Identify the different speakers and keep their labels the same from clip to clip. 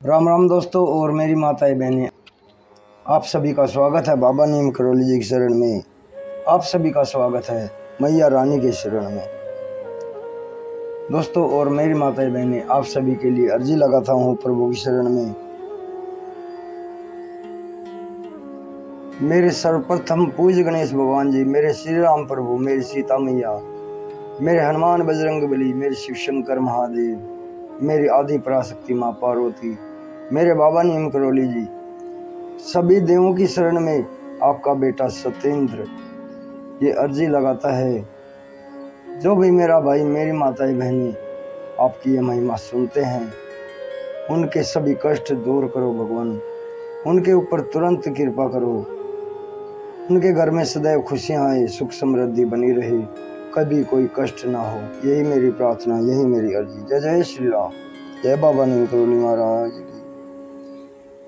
Speaker 1: राम राम दोस्तों और मेरी माताएं बहनें, आप सभी का स्वागत है बाबा नीम करौली जी की शरण में। आप सभी का स्वागत है मैया रानी के शरण में। दोस्तों और मेरी माताएं बहनें, आप सभी के लिए अर्जी लगाता हूँ प्रभु की शरण में। मेरे सर्वप्रथम पूज्य गणेश भगवान जी, मेरे श्री राम प्रभु, मेरी सीता मैया, मेरे हनुमान बजरंग बली, मेरे शिव शंकर महादेव, मेरी आदि पराशक्ति माँ पार्वती, मेरे बाबा नीम करौली जी, सभी देवों की शरण में आपका बेटा सत्येंद्र ये अर्जी लगाता है। जो भी मेरा भाई मेरी माताएं बहनें आपकी ये महिमा सुनते हैं, उनके सभी कष्ट दूर करो भगवान, उनके ऊपर तुरंत कृपा करो, उनके घर में सदैव खुशियाँ आए, सुख समृद्धि बनी रहे, कभी कोई कष्ट ना हो। यही मेरी प्रार्थना, यही मेरी अर्जी। जय जय श्री राम, जय बाबा नीम करौली महाराज की।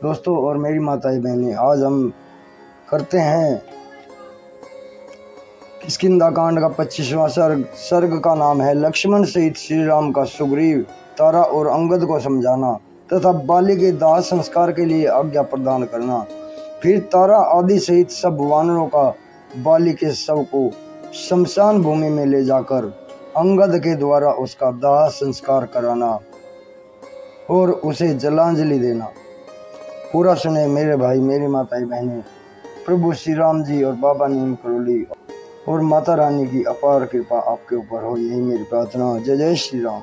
Speaker 1: दोस्तों और मेरी माताएं बहनें, आज हम करते हैं किष्किंधा कांड का 25वां सर्ग का नाम है लक्ष्मण सहित श्री राम का सुग्रीव, तारा और अंगद को समझाना तथा बाली के दाह संस्कार के लिए आज्ञा प्रदान करना। फिर तारा आदि सहित सब वानरों का बाली के शव को शमशान भूमि में ले जाकर अंगद के द्वारा उसका दाह संस्कार कराना और उसे जलांजलि देना। पूरा सुने मेरे भाई मेरी माताएं बहनें, प्रभु श्री राम जी और बाबा नीम करौली और माता रानी की अपार कृपा आपके ऊपर हो, यही मेरी प्रार्थना। जय जय श्री राम।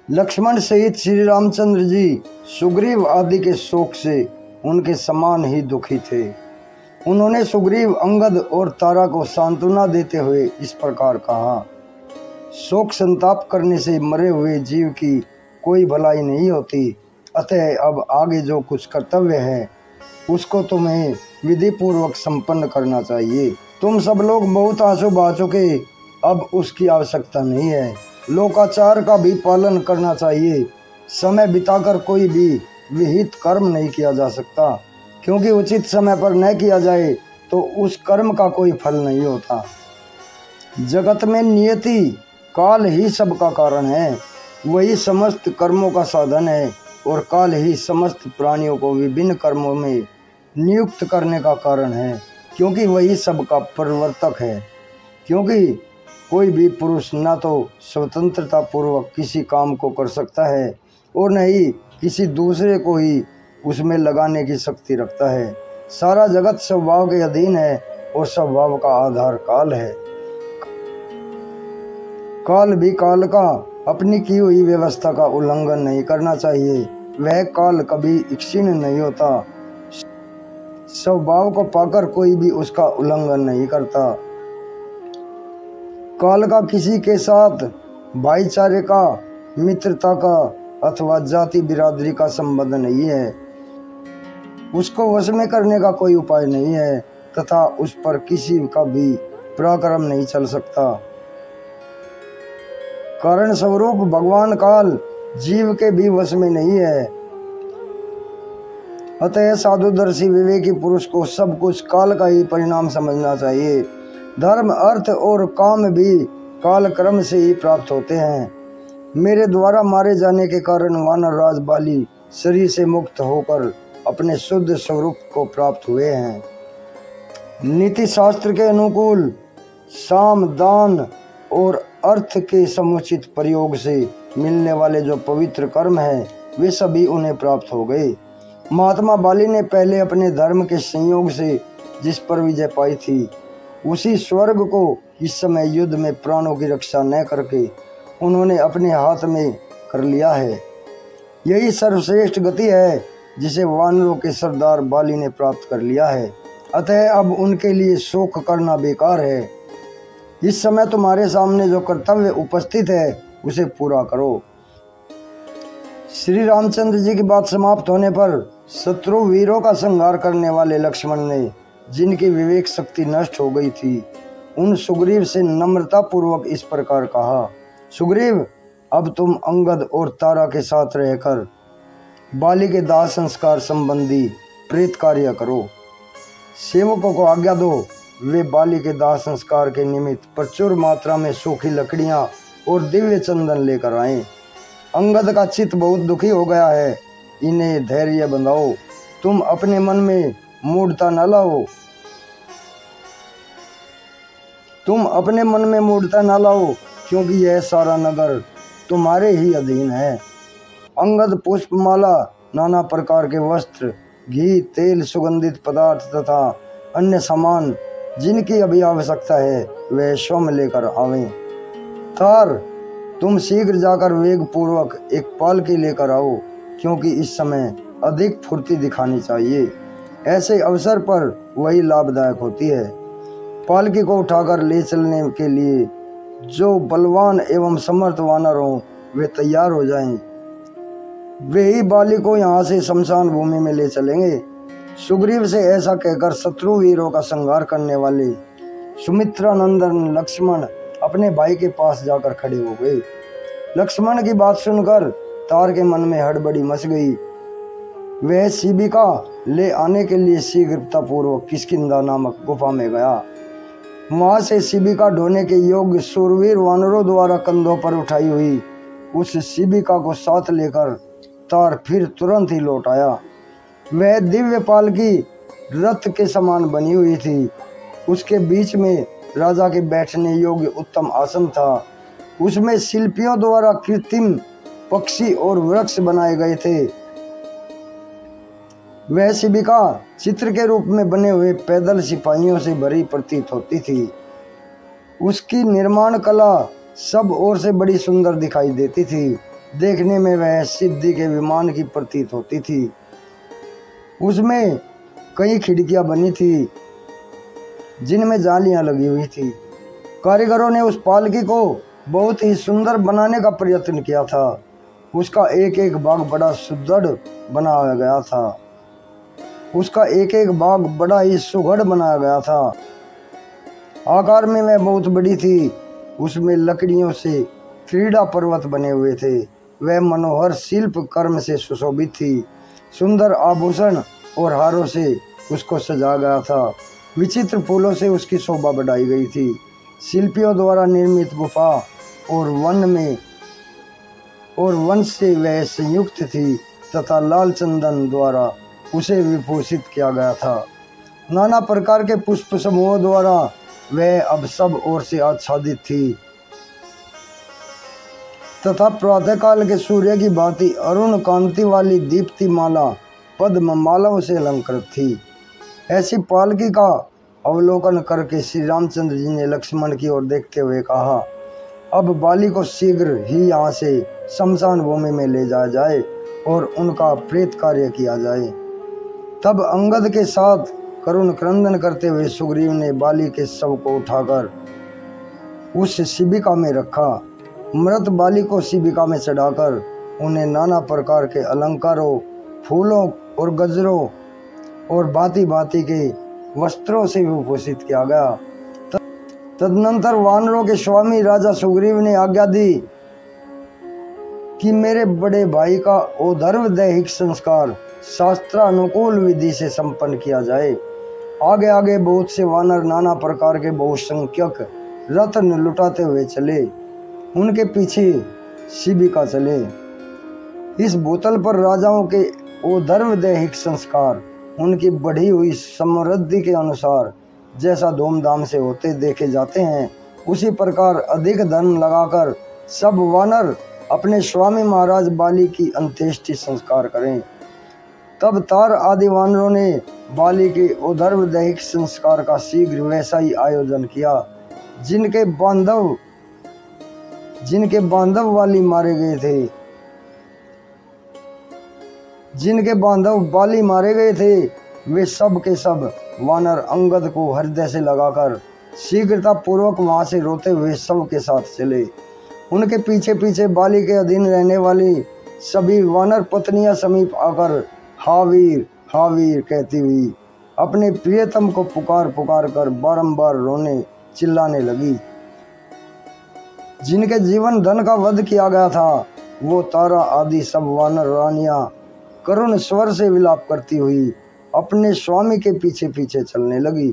Speaker 1: लक्ष्मण सहित श्री रामचंद्र जी सुग्रीव आदि के शोक से उनके समान ही दुखी थे। उन्होंने सुग्रीव, अंगद और तारा को सांत्वना देते हुए इस प्रकार कहा, शोक संताप करने से मरे हुए जीव की कोई भलाई नहीं होती, अतः अब आगे जो कुछ कर्तव्य है उसको तुम्हें विधि पूर्वक संपन्न करना चाहिए। तुम सब लोग बहुत आंसू बहा चुके, अब उसकी आवश्यकता नहीं है। लोकाचार का भी पालन करना चाहिए। समय बिताकर कोई भी विहित कर्म नहीं किया जा सकता, क्योंकि उचित समय पर न किया जाए तो उस कर्म का कोई फल नहीं होता। जगत में नियति काल ही सबका कारण है, वही समस्त कर्मों का साधन है और काल ही समस्त प्राणियों को विभिन्न कर्मों में नियुक्त करने का कारण है, क्योंकि वही सबका प्रवर्तक है। क्योंकि कोई भी पुरुष न तो स्वतंत्रता पूर्वक किसी काम को कर सकता है और न ही किसी दूसरे को ही उसमें लगाने की शक्ति रखता है। सारा जगत स्वभाव के अधीन है और स्वभाव का आधार काल है। काल भी काल का अपनी की हुई व्यवस्था का उल्लंघन नहीं करना चाहिए। वह काल कभी क्षीण नहीं होता। स्वभाव को पाकर कोई भी उसका उल्लंघन नहीं करता। काल का किसी के साथ भाईचारे का, मित्रता का अथवा जाति बिरादरी का संबंध नहीं है। उसको वश में करने का कोई उपाय नहीं है तथा उस पर किसी का भी पराक्रम नहीं चल सकता। कारण स्वरूप भगवान काल जीव के भी वश में नहीं है। अतः साधुदर्शी विवेकी पुरुष को सब कुछ काल का ही परिणाम समझना चाहिए। धर्म, अर्थ और काम भी काल क्रम से ही प्राप्त होते हैं। मेरे द्वारा मारे जाने के कारण वानर राज बाली शरीर से मुक्त होकर अपने शुद्ध स्वरूप को प्राप्त हुए हैं। नीति शास्त्र के अनुकूल साम, दान और अर्थ के समुचित प्रयोग से मिलने वाले जो पवित्र कर्म हैं, वे सभी उन्हें प्राप्त हो गए। महात्मा बाली ने पहले अपने धर्म के संयोग से जिस पर विजय पाई थी, उसी स्वर्ग को इस समय युद्ध में प्राणों की रक्षा न करके उन्होंने अपने हाथ में कर लिया है। यही सर्वश्रेष्ठ गति है जिसे वानरों के सरदार बाली ने प्राप्त कर लिया है। अतः अब उनके लिए शोक करना बेकार है। इस समय तुम्हारे सामने जो कर्तव्य उपस्थित है उसे पूरा करो। श्री रामचंद्र जी की बात समाप्त होने पर शत्रु वीरों का संहार करने वाले लक्ष्मण ने, जिनकी विवेक शक्ति नष्ट हो गई थी, उन सुग्रीव से नम्रता पूर्वक इस प्रकार कहा, सुग्रीव, अब तुम अंगद और तारा के साथ रहकर बाली के दाह संस्कार संबंधी प्रेत कार्य करो। सेवकों को आज्ञा दो, वे बाली के दाह संस्कार के निमित्त प्रचुर मात्रा में सूखी लकड़ियां और दिव्य चंदन लेकर आएं। अंगद का चित्त बहुत दुखी हो गया है, इन्हें धैर्य बंधाओ, तुम अपने मन में मूढ़ता न लाओ, तुम अपने मन में मूढ़ता न लाओ, क्योंकि यह सारा नगर तुम्हारे ही अधीन है। अंगद पुष्पमाला, नाना प्रकार के वस्त्र, घी, तेल, सुगंधित पदार्थ तथा अन्य सामान जिनकी अभी आवश्यकता है वह स्वयं लेकर आवें। तार, तुम शीघ्र जाकर वेग पूर्वक एक पालकी लेकर आओ, क्योंकि इस समय अधिक फुर्ती दिखानी चाहिए। ऐसे अवसर पर वही लाभदायक होती है। पालकी को उठाकर ले चलने के लिए जो बलवान एवं समर्थ वानर हों वे तैयार हो जाएं। वे ही बाली को यहाँ से शमशान भूमि में ले चलेंगे। सुग्रीव से ऐसा कहकर शत्रु वीरों का संहार करने वाले सुमित्रा नंदन लक्ष्मण अपने भाई के पास जाकर खड़े हो गए। लक्ष्मण की बात सुनकर तार के मन में हड़बड़ी मच गई। वह शिबिका ले आने के लिए शीघ्रतापूर्वक किष्किंधा नामक गुफा में गया। वहां से शिबिका ढोने के योग्य शूरवीर वानरों द्वारा कंधों पर उठाई हुई उस शिबिका को साथ लेकर तार फिर तुरंत ही लौट आया। वह दिव्य पालकी रथ के समान बनी हुई थी। उसके बीच में राजा के बैठने योग्य उत्तम आसन था। उसमें शिल्पियों द्वारा कृत्रिम पक्षी और वृक्ष बनाए गए थे। वह शिबिका चित्र के रूप में बने हुए पैदल सिपाहियों से भरी प्रतीत होती थी। उसकी निर्माण कला सब ओर से बड़ी सुंदर दिखाई देती थी। देखने में वह सिद्धि के विमान की प्रतीत होती थी। उसमें कई खिड़कियां बनी थी जिनमें जालियां लगी हुई थी। कारीगरों ने उस पालकी को बहुत ही सुंदर बनाने का प्रयत्न किया था। उसका एक एक भाग बड़ा सुदृढ़ बनाया गया था। उसका एक एक भाग बड़ा ही सुघड़ बनाया गया था। आकार में वह बहुत बड़ी थी। उसमें लकड़ियों से क्रीड़ा पर्वत बने हुए थे। वह मनोहर शिल्प कर्म से सुशोभित थी। सुंदर आभूषण और हारों से उसको सजाया गया था। विचित्र फूलों से उसकी शोभा बढ़ाई गई थी। शिल्पियों द्वारा निर्मित गुफा और वन से वह संयुक्त थी तथा लाल चंदन द्वारा उसे विभूषित किया गया था। नाना प्रकार के पुष्प समूहों द्वारा वह अब सब ओर से आच्छादित थी तथा प्रातःकाल के सूर्य की भांति अरुण कांति वाली दीप्ति माला पद्म मालाओं से अलंकृत थी। ऐसी पालकी का अवलोकन करके श्री रामचंद्र जी ने लक्ष्मण की ओर देखते हुए कहा, अब बाली को शीघ्र ही यहाँ से शमशान भूमि में ले जाया जाए और उनका प्रेत कार्य किया जाए। तब अंगद के साथ करुण क्रंदन करते हुए सुग्रीव ने बाली के शव को उठाकर उस शिबिका में रखा। मृत बाली को शिबिका में चढ़ाकर उन्हें नाना प्रकार के अलंकारों, फूलों और गजरों और भांति भांति के वस्त्रों से विभूषित किया गया। तदनंतर वानरों के स्वामी राजा सुग्रीव ने आज्ञा दी कि मेरे बड़े भाई का औधर्व दैहिक संस्कार शास्त्रानुकूल विधि से संपन्न किया जाए। आगे आगे बहुत से वानर नाना प्रकार के बहुसंख्यक रत्न लुटाते हुए चले। उनके पीछे शिबिका चले। इस बोतल पर राजाओं के औधर्व दैहिक संस्कार उनकी बढ़ी हुई समृद्धि के अनुसार जैसा धूमधाम से होते देखे जाते हैं, उसी प्रकार अधिक धन लगाकर सब वानर अपने स्वामी महाराज बाली की अंत्येष्टि संस्कार करें। तब तार आदि वानरों ने बाली के औधर्व दैहिक संस्कार का शीघ्र वैसा ही आयोजन किया जिनके बांधव बाली मारे गए थे। वे सब के सब वानर अंगद को हृदय से लगाकर शीघ्रता पूर्वक वहां से रोते हुए सब के साथ चले। उनके पीछे पीछे बाली के अधीन रहने वाली सभी वानर पत्नियां समीप आकर हावीर हावीर कहती हुई अपने प्रियतम को पुकार पुकार कर बारंबार रोने चिल्लाने लगी। जिनके जीवन धन का वध किया गया था वो तारा आदि सब वानर रानियां करुण स्वर से विलाप करती हुई अपने स्वामी के पीछे पीछे चलने लगी।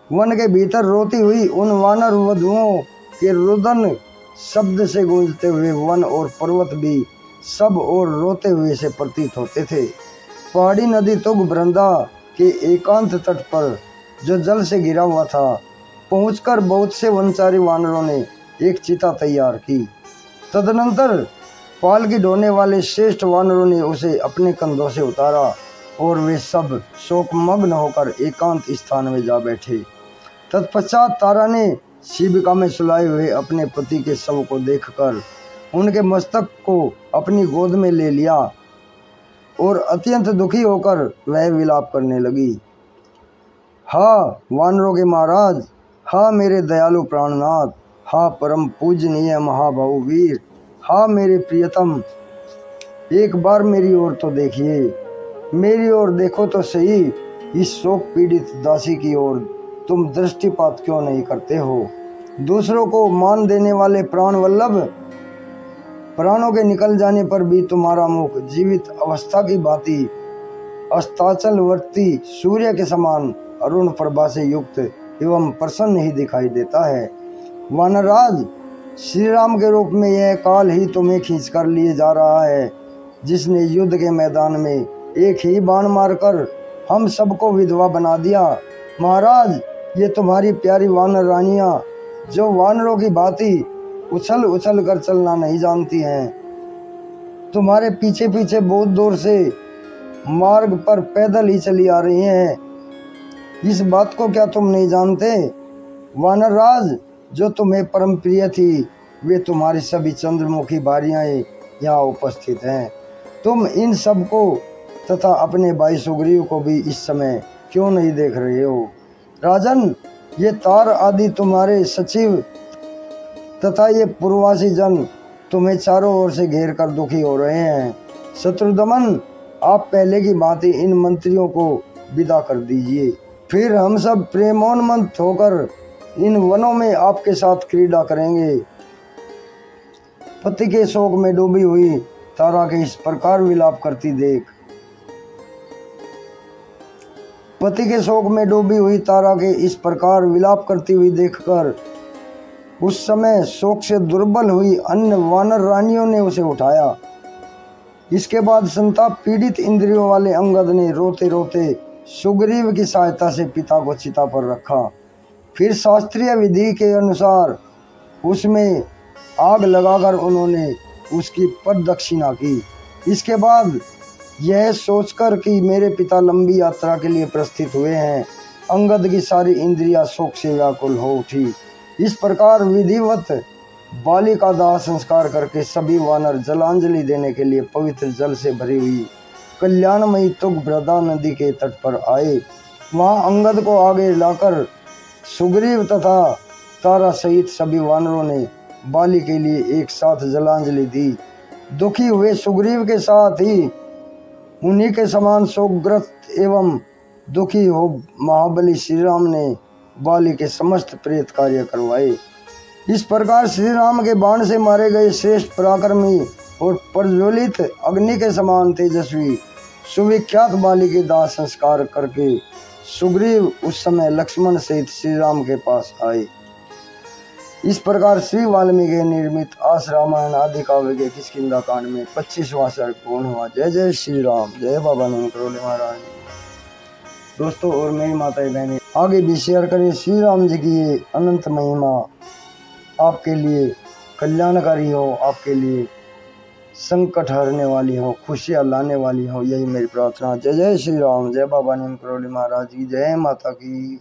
Speaker 1: वन के भीतर रोती हुई उन वानर वधुओं के रुदन शब्द से गूंजते हुए वन और पर्वत भी सब और रोते हुए से प्रतीत होते थे। पहाड़ी नदी तुंग बरंदा के एकांत तट पर जो जल से घिरा हुआ था, पहुंचकर बहुत से वनचारी वानरों ने एक चिता तैयार की। तदनंतर पालकी ढोने वाले श्रेष्ठ वानरों ने उसे अपने कंधों से उतारा और वे सब शोकमग्न होकर एकांत स्थान में जा बैठे। तत्पश्चात तारा ने शिविका में सुलाए हुए अपने पति के शव को देखकर उनके मस्तक को अपनी गोद में ले लिया और अत्यंत दुखी होकर वह विलाप करने लगी। हा वानरों के महाराज, हा मेरे दयालु प्राणनाथ, हा परम पूजनीय महाभाऊ वीर, हा मेरे प्रियतम, एक बार मेरी ओर तो देखिए, मेरी ओर देखो तो सही। इस शोक पीड़ित दासी की ओर तुम दृष्टिपात क्यों नहीं करते हो? दूसरों को मान देने वाले प्राण वल्लभ, प्राणों के निकल जाने पर भी तुम्हारा मुख जीवित अवस्था की भांति अस्ताचलवर्ती सूर्य के समान अरुण प्रभा से युक्त एवं प्रसन्न ही दिखाई देता है। वानरराज, श्री राम के रूप में यह काल ही तुम्हें खींच कर लिए जा रहा है, जिसने युद्ध के मैदान में एक ही बाण मारकर हम सबको विधवा बना दिया। महाराज, ये तुम्हारी प्यारी वानर रानियां, जो वानरों की भांति उछल उछल कर चलना नहीं जानती हैं, तुम्हारे पीछे पीछे बहुत दूर से मार्ग पर पैदल ही चली आ रही हैं। इस बात को क्या तुम नहीं जानते? वानरराज, जो तुम्हें परम प्रिय थी, वे तुम्हारी सभी चंद्रमुखी भारियां यहाँ उपस्थित हैं। तुम इन सब को तथा अपने भाई सुग्रीव को भी इस समय क्यों नहीं देख रहे हो? राजन, ये तार आदि तुम्हारे सचिव तथा ये पूर्ववासी जन तुम्हें चारों ओर से घेर कर दुखी हो रहे हैं। शत्रुदमन, आप पहले की भांति इन मंत्रियों को विदा कर दीजिए, फिर हम सब प्रेमोन्मत्त होकर इन वनों में आपके साथ क्रीड़ा करेंगे। पति के शोक में डूबी हुई तारा के इस प्रकार विलाप करती देख, पति के शोक में डूबी हुई तारा के इस प्रकार विलाप करती हुई देखकर उस समय शोक से दुर्बल हुई अन्य वानर रानियों ने उसे उठाया। इसके बाद संताप पीड़ित इंद्रियों वाले अंगद ने रोते रोते सुग्रीव की सहायता से पिता को चिता पर रखा। फिर शास्त्रीय विधि के अनुसार उसमें आग लगाकर उन्होंने उसकी प्रदक्षिणा की। इसके बाद यह सोचकर कि मेरे पिता लंबी यात्रा के लिए प्रस्थित हुए हैं, अंगद की सारी इंद्रियां शोक से व्याकुल हो उठी। इस प्रकार विधिवत बाली का दाह संस्कार करके सभी वानर जलांजलि देने के लिए पवित्र जल से भरी हुई कल्याणमयी तुंगभद्रा नदी के तट पर आए। वहां अंगद को आगे लाकर सुग्रीव तथा तारा सहित सभी वानरों ने बाली के लिए एक साथ जलांजलि दी। दुखी हुए सुग्रीव के साथ ही उन्हीं के समान शोकग्रस्त एवं दुखी हो महाबली श्री राम ने बाली के समस्त प्रेत कार्य करवाए। इस प्रकार श्री राम के बाण से मारे गए श्रेष्ठ पराक्रमी और प्रज्वलित अग्नि के समान तेजस्वी सुविख्यात बाली के दाह संस्कार करके सुग्रीव उस समय लक्ष्मण सहित श्री राम के पास आए। इस प्रकार श्री वाल्मीकि निर्मित आस रामायण आदि काव्य के किष्किंधा कांड में 25वां सर्ग पूर्ण हुआ। जय जय श्री राम, जय बाबा नंद करोली महाराज। दोस्तों और मेरी माताएं बहनें, आगे भी शेयर करें श्री राम जी की ये अनंत महिमा आपके लिए कल्याणकारी हो, आपके लिए संकट हरने वाली हो, खुशियाँ लाने वाली हो, यही मेरी प्रार्थना। जय जय श्री राम, जय बाबा नंद करोली महाराज की जय, माता की।